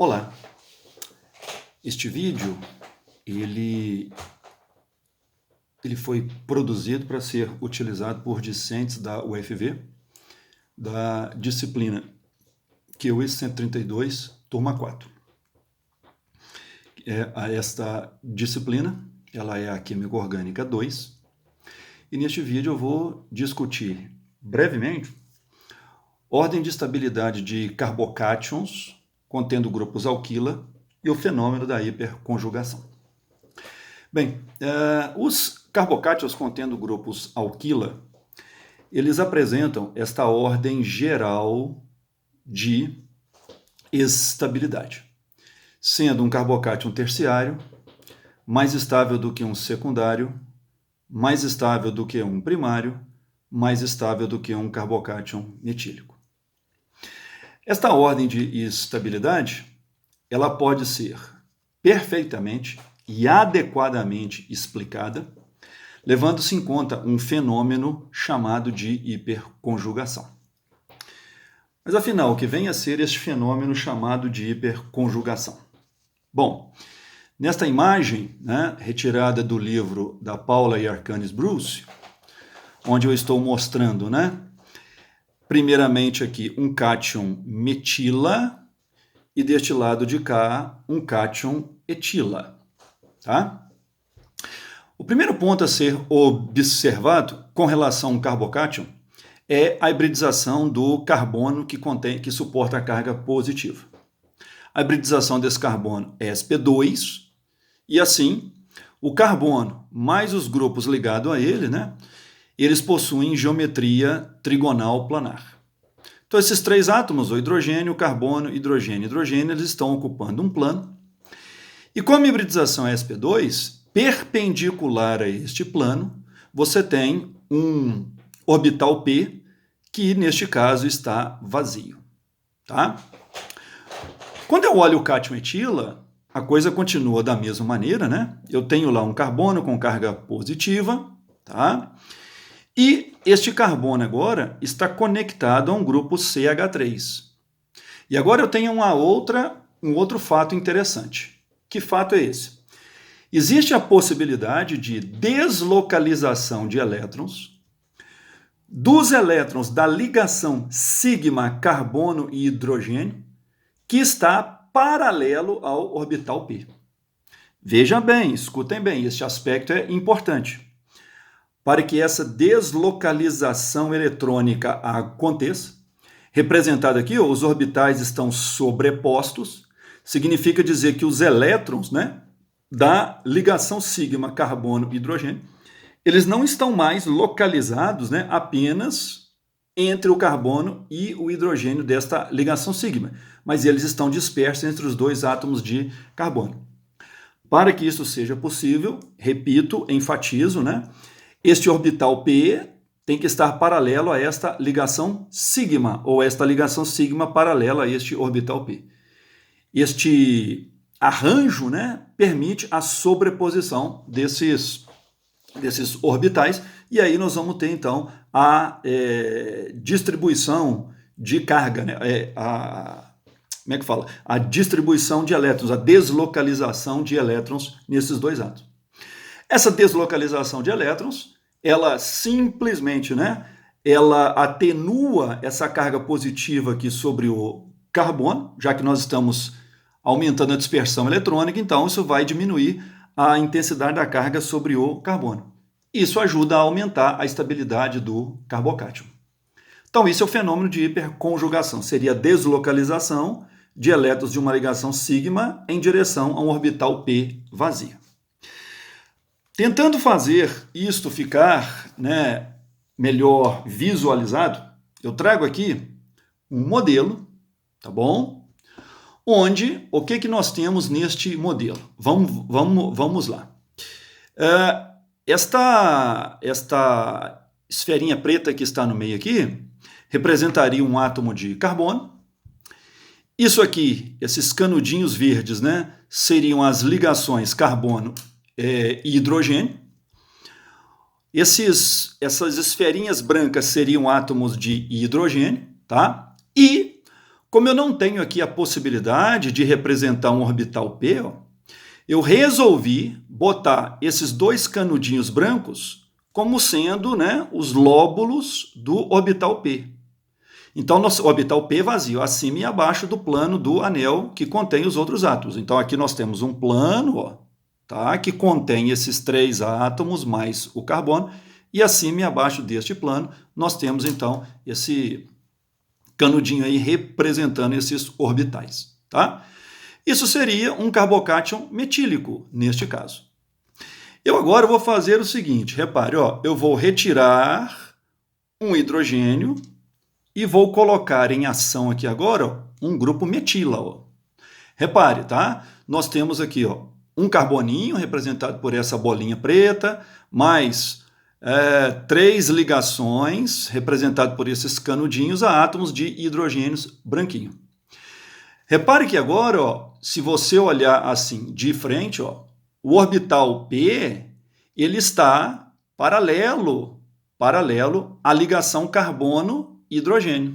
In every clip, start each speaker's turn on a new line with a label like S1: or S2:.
S1: Olá, este vídeo ele foi produzido para ser utilizado por discentes da UFV, da disciplina QE 132, turma 4. Esta disciplina ela é a Química Orgânica 2, e neste vídeo eu vou discutir brevemente ordem de estabilidade de carbocátions contendo grupos alquila e o fenômeno da hiperconjugação. Bem, os carbocátions contendo grupos alquila, eles apresentam esta ordem geral de estabilidade, sendo um carbocátion terciário mais estável do que um secundário, mais estável do que um primário, mais estável do que um carbocátion metílico. Esta ordem de estabilidade, ela pode ser perfeitamente e adequadamente explicada, levando-se em conta um fenômeno chamado de hiperconjugação. Mas afinal, o que vem a ser este fenômeno chamado de hiperconjugação? Bom, nesta imagem, retirada do livro da Paula e Arcanis Bruce, onde eu estou mostrando, primeiramente aqui um cátion metila e deste lado de cá um cátion etila, tá? O primeiro ponto a ser observado com relação a um carbocátion é a hibridização do carbono que suporta a carga positiva. A hibridização desse carbono é sp2 e assim o carbono mais os grupos ligados a ele, eles possuem geometria trigonal planar. Então, esses três átomos, o hidrogênio, o carbono, hidrogênio e hidrogênio, eles estão ocupando um plano. E como a hibridização é sp2, perpendicular a este plano, você tem um orbital P, que neste caso está vazio. Tá? Quando eu olho o cátion etila, a coisa continua da mesma maneira, Eu tenho lá um carbono com carga positiva, tá? E este carbono agora está conectado a um grupo CH3. E agora eu tenho um outro fato interessante. Que fato é esse? Existe a possibilidade de deslocalização de elétrons dos elétrons da ligação sigma carbono e hidrogênio que está paralelo ao orbital P. Vejam bem, escutem bem, este aspecto é importante. Para que essa deslocalização eletrônica aconteça, representado aqui, os orbitais estão sobrepostos, significa dizer que os elétrons, da ligação sigma carbono e hidrogênio, eles não estão mais localizados, apenas entre o carbono e o hidrogênio desta ligação sigma, mas eles estão dispersos entre os dois átomos de carbono. Para que isso seja possível, repito, enfatizo, este orbital P tem que estar paralelo a esta ligação sigma, ou esta ligação sigma paralela a este orbital P. Este arranjo, permite a sobreposição desses orbitais, e aí nós vamos ter, então, a distribuição de carga, a distribuição de elétrons, a deslocalização de elétrons nesses dois átomos. Essa deslocalização de elétrons, ela simplesmente, ela atenua essa carga positiva aqui sobre o carbono, já que nós estamos aumentando a dispersão eletrônica, então isso vai diminuir a intensidade da carga sobre o carbono. Isso ajuda a aumentar a estabilidade do carbocátion. Então, isso é o fenômeno de hiperconjugação, seria a deslocalização de elétrons de uma ligação sigma em direção a um orbital P vazio. Tentando fazer isto ficar melhor visualizado, eu trago aqui um modelo, tá bom? Onde, o que nós temos neste modelo? Vamos lá. Esta esferinha preta que está no meio aqui, representaria um átomo de carbono. Isso aqui, esses canudinhos verdes, seriam as ligações carbono e hidrogênio. Essas esferinhas brancas seriam átomos de hidrogênio, tá? E Como eu não tenho aqui a possibilidade de representar um orbital P, ó, eu resolvi botar esses dois canudinhos brancos como sendo, né, os lóbulos do orbital P. Então, nosso orbital P vazio, acima e abaixo do plano do anel que contém os outros átomos. Então, aqui nós temos um plano, ó, tá, que contém esses 3 átomos mais o carbono, e acima e abaixo deste plano nós temos, então, esse canudinho aí representando esses orbitais. Tá? Isso seria um carbocátion metílico, neste caso. Eu agora vou fazer o seguinte, repare, ó, eu vou retirar um hidrogênio e vou colocar em ação aqui agora ó, um grupo metila. Ó. Repare, tá? Nós temos aqui ó, um carboninho representado por essa bolinha preta, mais 3 ligações representadas por esses canudinhos a átomos de hidrogênios branquinho. Repare que agora, ó, se você olhar assim de frente, ó, o orbital P ele está paralelo à ligação carbono-hidrogênio.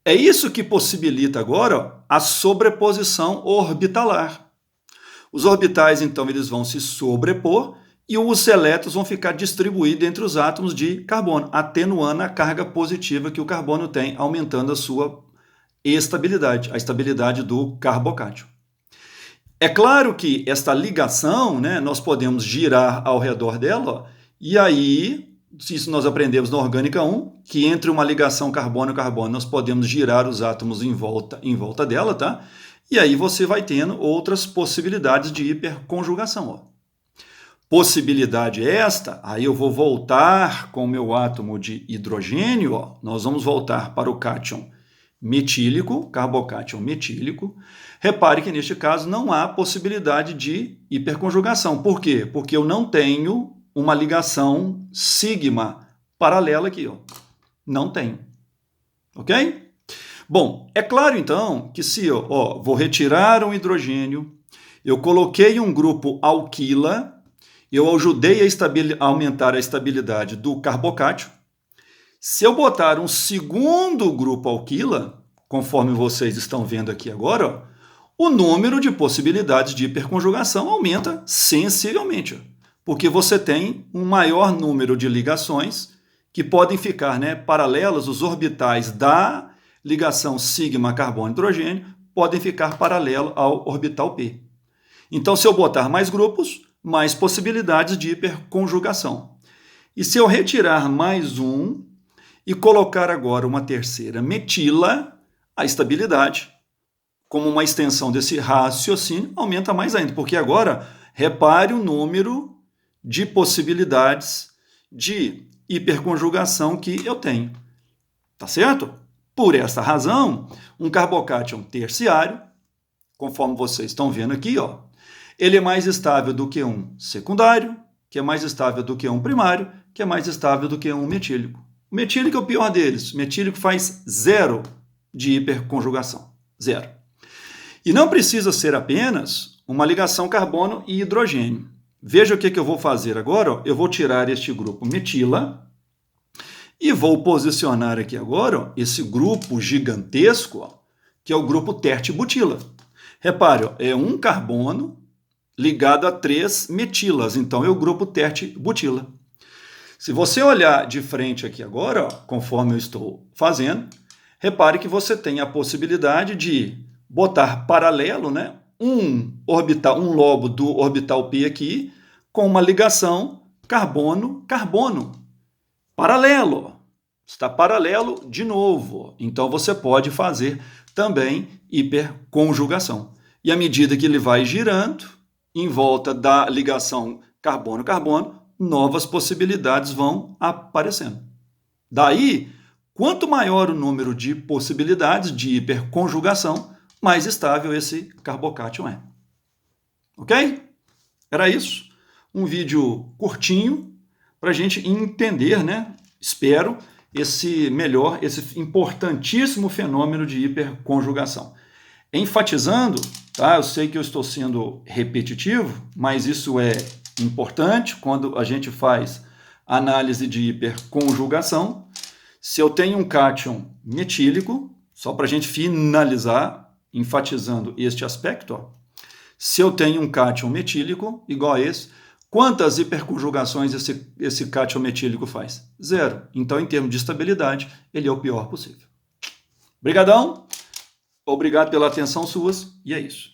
S1: É isso que possibilita agora ó, a sobreposição orbitalar. Os orbitais, então, eles vão se sobrepor e os elétrons vão ficar distribuídos entre os átomos de carbono, atenuando a carga positiva que o carbono tem, aumentando a sua estabilidade, a estabilidade do carbocátion. É claro que esta ligação, né, nós podemos girar ao redor dela, ó, e aí, isso nós aprendemos na Orgânica 1, que entre uma ligação carbono-carbono nós podemos girar os átomos em volta dela, tá? E aí você vai tendo outras possibilidades de hiperconjugação, ó. Possibilidade esta, aí eu vou voltar com o meu átomo de hidrogênio, ó, nós vamos voltar para o cátion metílico, carbocátion metílico. Repare que neste caso não há possibilidade de hiperconjugação. Por quê? Porque eu não tenho uma ligação sigma paralela aqui, ó. Não tenho. Ok? Bom, é claro então que se eu vou retirar um hidrogênio, eu coloquei um grupo alquila, eu ajudei a aumentar a estabilidade do carbocátion. Se eu botar um segundo grupo alquila, conforme vocês estão vendo aqui agora, ó, o número de possibilidades de hiperconjugação aumenta sensivelmente, ó, porque você tem um maior número de ligações que podem ficar, né, paralelas, os orbitais da ligação sigma carbono-hidrogênio podem ficar paralelo ao orbital P. Então, se eu botar mais grupos, mais possibilidades de hiperconjugação. E se eu retirar mais um e colocar agora uma terceira metila, a estabilidade, como uma extensão desse raciocínio, aumenta mais ainda, porque agora, repare o número de possibilidades de hiperconjugação que eu tenho. Tá certo? Por essa razão, um carbocátion terciário, conforme vocês estão vendo aqui, ó, ele é mais estável do que um secundário, que é mais estável do que um primário, que é mais estável do que um metílico. O metílico é o pior deles. O metílico faz 0 de hiperconjugação. 0. E não precisa ser apenas uma ligação carbono e hidrogênio. Veja o que eu vou fazer agora. Ó. Eu vou tirar este grupo metila e vou posicionar aqui agora ó, esse grupo gigantesco, ó, que é o grupo tertibutila. Repare, ó, é um carbono ligado a 3 metilas. Então, é o grupo tertibutila. Se você olhar de frente aqui agora, ó, conforme eu estou fazendo, repare que você tem a possibilidade de botar paralelo, né, um lobo do orbital P aqui com uma ligação carbono-carbono. Paralelo. Ó. Está paralelo de novo. Então, você pode fazer também hiperconjugação. E à medida que ele vai girando em volta da ligação carbono-carbono, novas possibilidades vão aparecendo. Daí, quanto maior o número de possibilidades de hiperconjugação, mais estável esse carbocátion é. Ok? Era isso. Um vídeo curtinho para a gente entender, né? Espero, esse importantíssimo fenômeno de hiperconjugação. Enfatizando, tá? Eu sei que eu estou sendo repetitivo, mas isso é importante quando a gente faz análise de hiperconjugação. Se eu tenho um cátion metílico, só para a gente finalizar, enfatizando este aspecto, ó, se eu tenho um cátion metílico igual a esse, quantas hiperconjugações esse cátion metílico faz? 0. Então, em termos de estabilidade, ele é o pior possível. Obrigadão, obrigado pela atenção suas, e é isso.